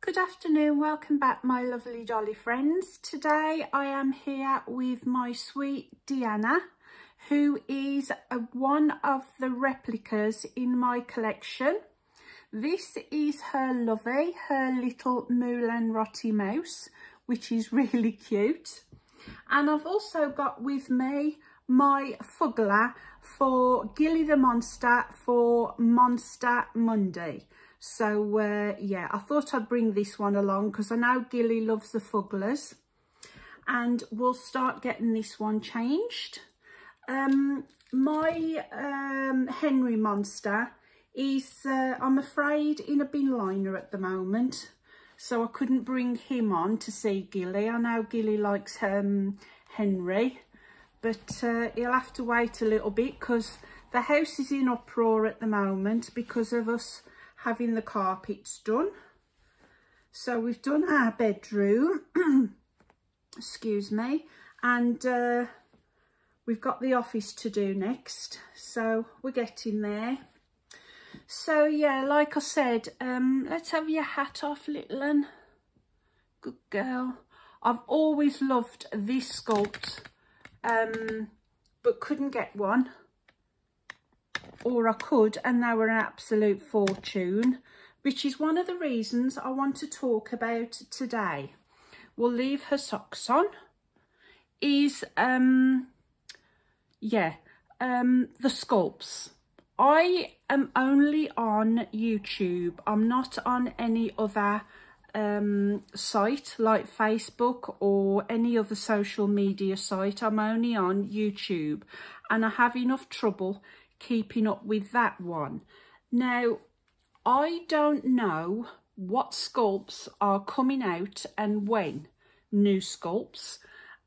Good afternoon, welcome back my lovely dolly friends. Today I am here with my sweet Deanna, who is one of the replicas in my collection. This is her lovey, her little Moulin Rotty mouse, which is really cute. And I've also got with me my Fuggler for Gilly the Monster for Monster Monday. So yeah, I thought I'd bring this one along because I know Gilly loves the Fugglers, and we'll start getting this one changed. My Henry Monster is, I'm afraid, in a bin liner at the moment, so I couldn't bring him on to see Gilly. I know Gilly likes Henry, but he'll have to wait a little bit because the house is in uproar at the moment because of us having the carpets done. So we've done our bedroom, excuse me, and we've got the office to do next, so we're getting there. So yeah, like I said, let's have your hat off, little one. Good girl. I've always loved this sculpt, but couldn't get one. Or I could, and they were an absolute fortune, which is one of the reasons I want to talk about today. We'll leave her socks on. Is the sculpts. I am only on YouTube. I'm not on any other site like Facebook or any other social media site. I'm only on YouTube, and I have enough trouble keeping up with that one. Now, I don't know what sculpts are coming out and when, new sculpts,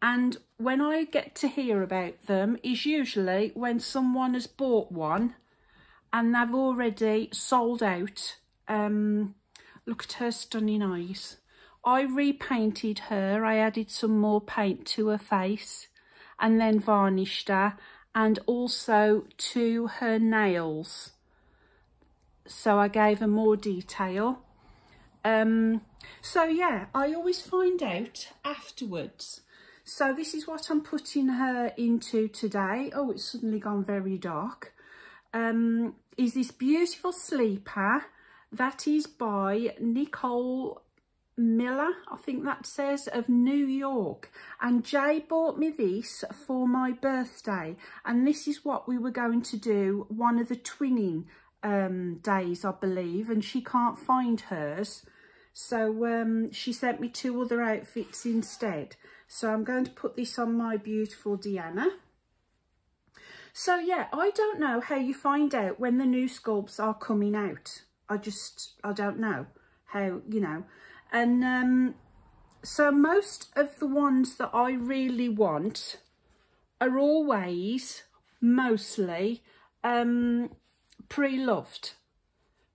and when I get to hear about them is usually when someone has bought one and they've already sold out. Look at her stunning eyes. I repainted her. I added some more paint to her face and then varnished her, and also to her nails, so I gave her more detail. So yeah, I always find out afterwards. So this is what I'm putting her into today. Oh, it's suddenly gone very dark. Is this beautiful sleeper that is by Nicole Miller, I think that says, of New York, and Jay bought me this for my birthday, and this is what we were going to do one of the twinning days, I believe, and she can't find hers, so she sent me two other outfits instead. So I'm going to put this on my beautiful Deanna. So yeah, I don't know how you find out when the new sculpts are coming out. I don't know how, you know. And so most of the ones that I really want are always, mostly, pre-loved,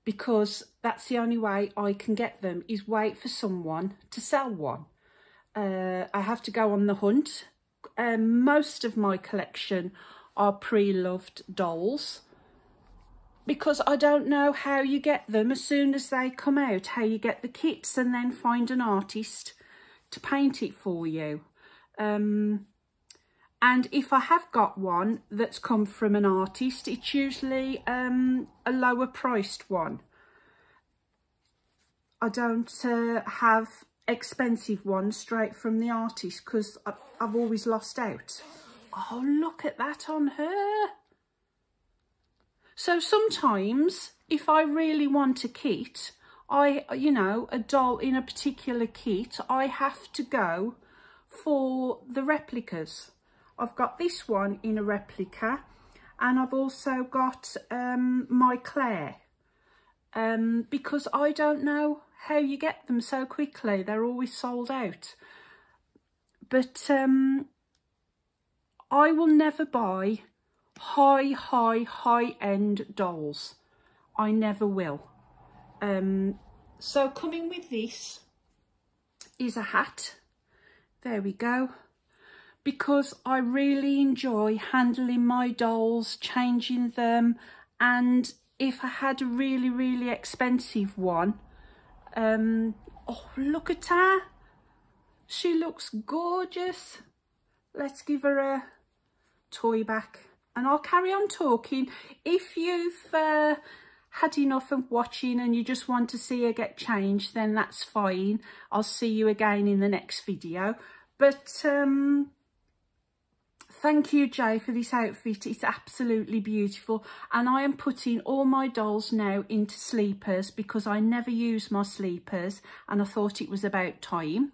because that's the only way I can get them, is wait for someone to sell one. I have to go on the hunt. Most of my collection are pre-loved dolls, because I don't know how you get them as soon as they come out, how you get the kits and then find an artist to paint it for you. And if I have got one that's come from an artist, it's usually a lower priced one. I don't have expensive ones straight from the artist because I've always lost out. Oh, look at that on her. So sometimes, if I really want a kit, a doll in a particular kit, I have to go for the replicas. I've got this one in a replica, and I've also got my Claire, because I don't know how you get them so quickly. They're always sold out. But I will never buy high-end dolls. I never will. So coming with this is a hat. There we go. Because I really enjoy handling my dolls, changing them, and if I had a really expensive one, Oh, look at her. She looks gorgeous. Let's give her a toy back and I'll carry on talking. If you've had enough of watching and you just want to see her get changed, then that's fine. I'll see you again in the next video. But thank you, Jay, for this outfit. It's absolutely beautiful. And I am putting all my dolls now into sleepers because I never use my sleepers and I thought it was about time.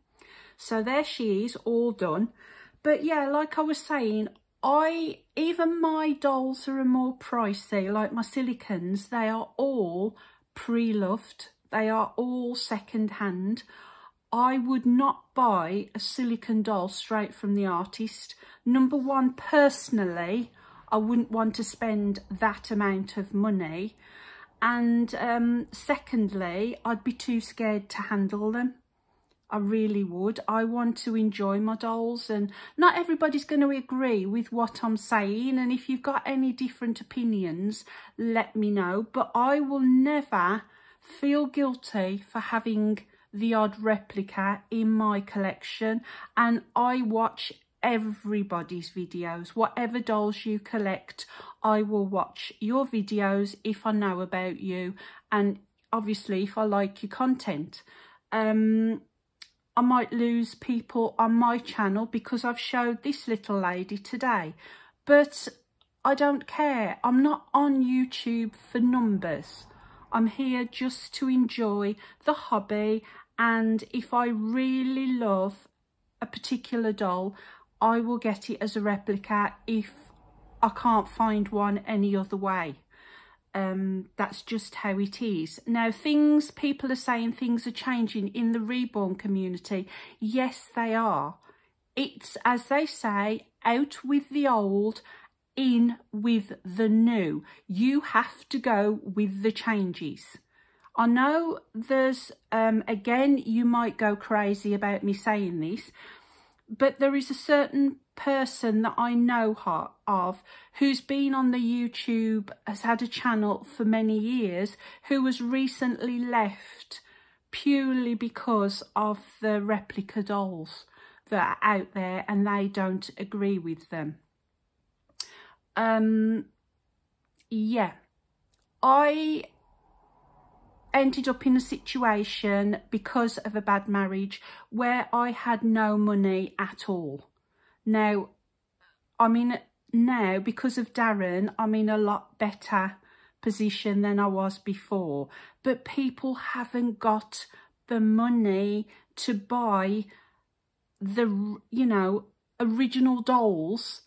So there she is, all done. But yeah, like I was saying, even my dolls are more pricey, like my silicons. They are all pre-loved. They are all second hand. I would not buy a silicone doll straight from the artist. Number one, personally, I wouldn't want to spend that amount of money. And secondly, I'd be too scared to handle them. I really would. I want to enjoy my dolls, and not everybody's going to agree with what I'm saying. And if you've got any different opinions, let me know. But I will never feel guilty for having the odd replica in my collection. And I watch everybody's videos. Whatever dolls you collect, I will watch your videos if I know about you. And obviously, if I like your content. I might lose people on my channel because I've showed this little lady today. But I don't care. I'm not on YouTube for numbers. I'm here just to enjoy the hobby. And if I really love a particular doll, I will get it as a replica if I can't find one any other way. That's just how it is. Now, people are saying things are changing in the Reborn community. Yes, they are. It's, as they say, out with the old, in with the new. You have to go with the changes. I know there's, again, you might go crazy about me saying this, but there is a certain person that I know of who's been on the YouTube, has had a channel for many years, who was recently left purely because of the replica dolls that are out there and they don't agree with them. Yeah, I ended up in a situation because of a bad marriage where I had no money at all. Now, because of Darren, I'm in a lot better position than I was before. But people haven't got the money to buy the, original dolls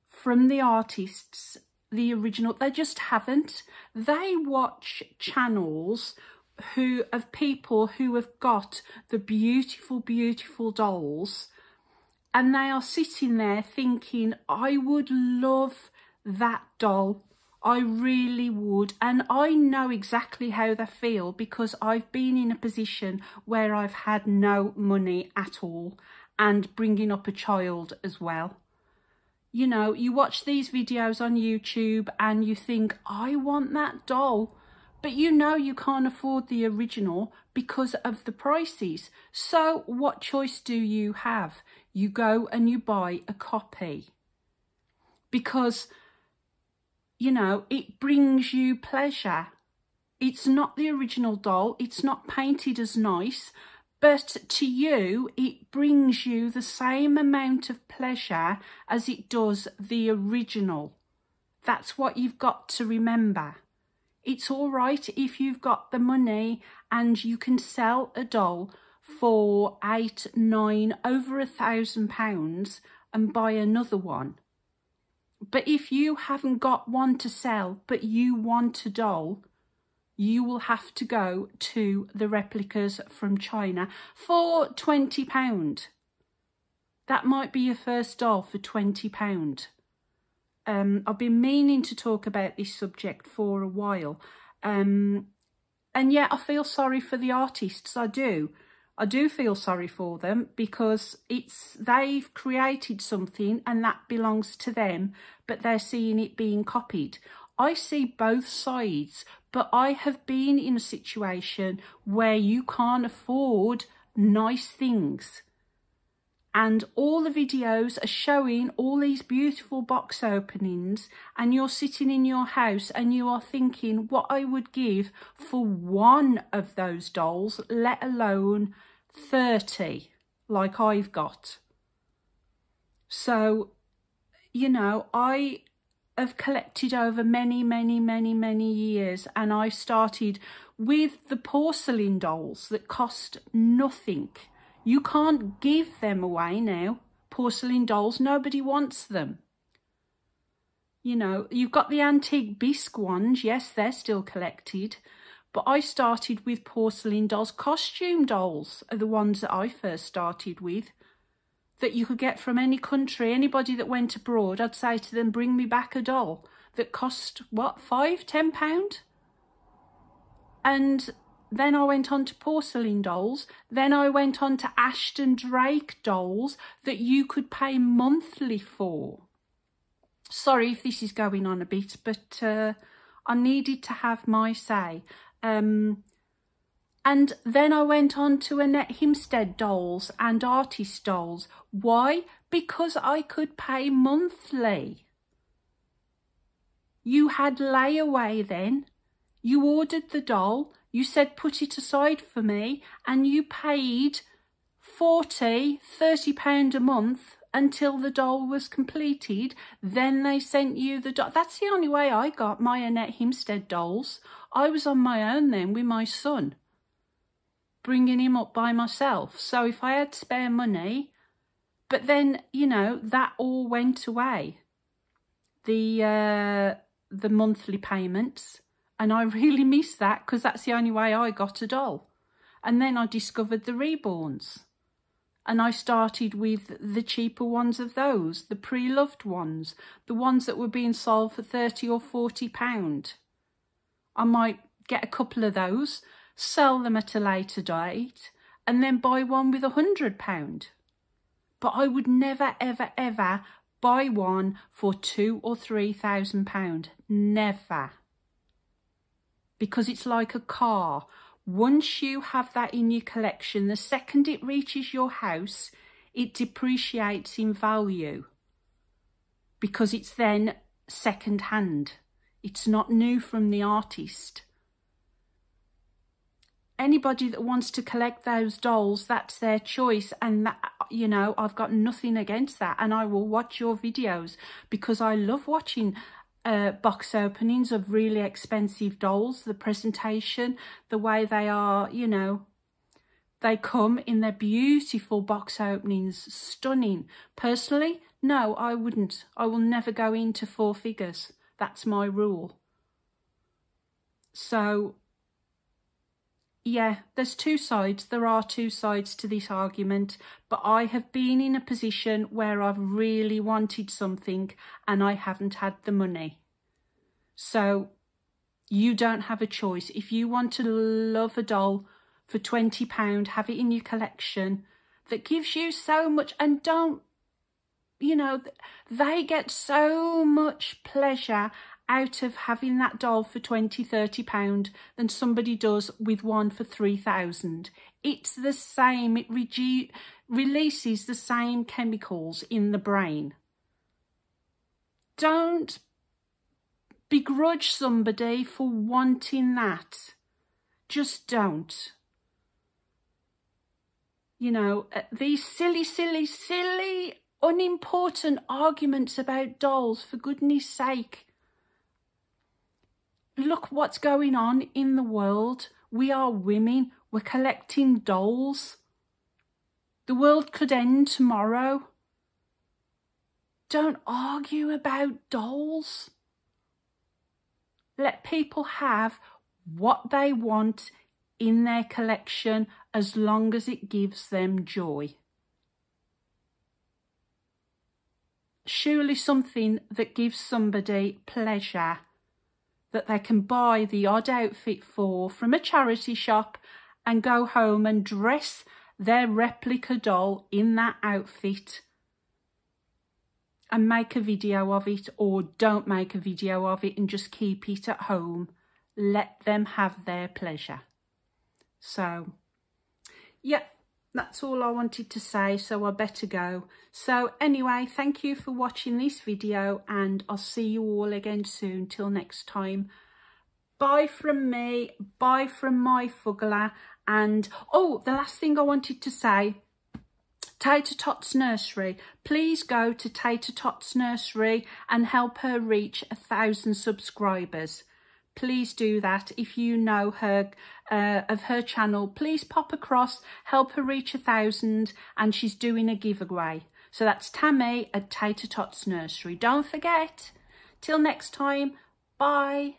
from the artists, the original. They just haven't. They watch channels of people who have got the beautiful, beautiful dolls, and they are sitting there thinking, I would love that doll. I really would. And I know exactly how they feel because I've been in a position where I've had no money at all and bringing up a child as well. You know, you watch these videos on YouTube and you think, I want that doll. But you know you can't afford the original because of the prices. So what choice do you have? You go and you buy a copy. Because, it brings you pleasure. It's not the original doll. It's not painted as nice. But to you, it brings you the same amount of pleasure as it does the original. That's what you've got to remember. It's all right if you've got the money and you can sell a doll for £800, £900, over £1,000 and buy another one. But if you haven't got one to sell, but you want a doll, you will have to go to the replicas from China for £20. That might be your first doll for £20. I've been meaning to talk about this subject for a while. And yeah, I feel sorry for the artists, I do. I do feel sorry for them because they've created something and that belongs to them, but they're seeing it being copied. I see both sides, But I have been in a situation where you can't afford nice things. And all the videos are showing all these beautiful box openings, and you're sitting in your house and you are thinking what I would give for one of those dolls, let alone 30 like I've got. So, you know, I have collected over many years, and I started with the porcelain dolls that cost nothing. You can't give them away now. Porcelain dolls, nobody wants them. You know, you've got the antique bisque ones. Yes, they're still collected. But I started with porcelain dolls. Costume dolls are the ones that I first started with, that you could get from any country. Anybody that went abroad, I'd say to them, bring me back a doll that cost, what, £5, £10? And then I went on to porcelain dolls. Then I went on to Ashton Drake dolls that you could pay monthly for. Sorry if this is going on a bit, but I needed to have my say. And then I went on to Annette Himstead dolls and artist dolls. Why? Because I could pay monthly. You had layaway then. You ordered the doll. You said, put it aside for me, and you paid £40, £30 a month until the doll was completed. Then they sent you the doll. That's the only way I got my Annette Himstead dolls. I was on my own then with my son, bringing him up by myself. So if I had spare money, but then, you know, that all went away. The monthly payments. And I really miss that, because that's the only way I got a doll. And then I discovered the Reborns. And I started with the cheaper ones of those, the pre-loved ones, the ones that were being sold for £30 or £40. I might get a couple of those, sell them at a later date, and then buy one with £100. But I would never, ever buy one for £2,000 or £3,000. Never. Because it's like a car. Once you have that in your collection, the second it reaches your house, it depreciates in value, because it's then second hand. It's not new from the artist. Anybody that wants to collect those dolls, that's their choice, and that, you know, I've got nothing against that, and I will watch your videos, because I love watching box openings of really expensive dolls, the presentation, the way they are, you know, they come in their beautiful box openings, stunning. Personally, no, I wouldn't. I will never go into 4 figures. That's my rule. So, yeah, there's 2 sides. There are 2 sides to this argument, but I have been in a position where I've really wanted something and I haven't had the money. So you don't have a choice. If you want to love a doll for £20, have it in your collection, that gives you so much, and don't, you know, they get so much pleasure out of having that doll for £20, £30 than somebody does with one for £3,000. It's the same. It releases the same chemicals in the brain. Don't begrudge somebody for wanting that. Just don't. You know, these silly, unimportant arguments about dolls, for goodness sake. Look what's going on in the world. We are women. We're collecting dolls. The world could end tomorrow. Don't argue about dolls. Let people have what they want in their collection, as long as it gives them joy. Surely something that gives somebody pleasure, that they can buy the odd outfit for from a charity shop and go home and dress their replica doll in that outfit and make a video of it, or don't make a video of it and just keep it at home. let them have their pleasure. So, yeah, that's all I wanted to say, so I better go. So anyway, thank you for watching this video, and I'll see you all again soon. Till next time. Bye from me, bye from my fuggler. And oh, the last thing I wanted to say, Tater Tots Nursery, please go to Tater Tots Nursery and help her reach 1,000 subscribers. Please do that. If you know her, of her channel, please pop across, help her reach 1,000, and she's doing a giveaway. So that's Tammy at Tater Tots Nursery. Don't forget. Till next time, bye.